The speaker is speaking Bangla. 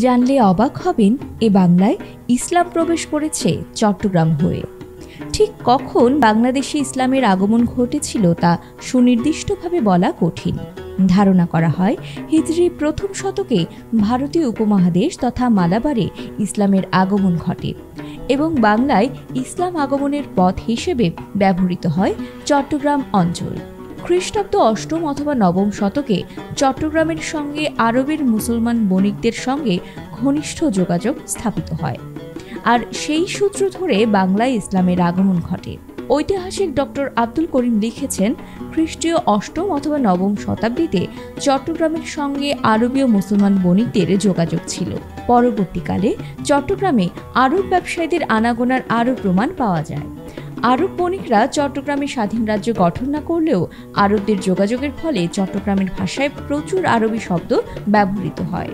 জানলে অবাক হবেন, এ বাংলায় ইসলাম প্রবেশ করেছে চট্টগ্রাম হয়ে। ঠিক কখন বাংলাদেশে ইসলামের আগমন ঘটেছিল তা সুনির্দিষ্টভাবে বলা কঠিন। ধারণা করা হয় হিজরি প্রথম শতকে ভারতীয় উপমহাদেশ তথা মালাবারে ইসলামের আগমন ঘটে এবং বাংলায় ইসলাম আগমনের পথ হিসেবে ব্যবহৃত হয় চট্টগ্রাম অঞ্চল। খ্রিস্টাব্দ অষ্টম অথবা নবম শতকে চট্টগ্রামের সঙ্গে আরবের মুসলমান বণিকদের সঙ্গে ঘনিষ্ঠ যোগাযোগ স্থাপিত হয়, আর সেই সূত্র ধরে বাংলায় ইসলামের আগমন ঘটে। ঐতিহাসিক ডক্টর আব্দুল করিম লিখেছেন, খ্রিস্টীয় অষ্টম অথবা নবম শতাব্দীতে চট্টগ্রামের সঙ্গে আরবীয় মুসলমান বণিকদের যোগাযোগ ছিল। পরবর্তীকালে চট্টগ্রামে আরব ব্যবসায়ীদের আনাগোনার আরও প্রমাণ পাওয়া যায়। আরব বণিকরা চট্টগ্রামে স্বাধীন রাজ্য গঠন না করলেও আরবদের যোগাযোগের ফলে চট্টগ্রামের ভাষায় প্রচুর আরবি শব্দ ব্যবহৃত হয়।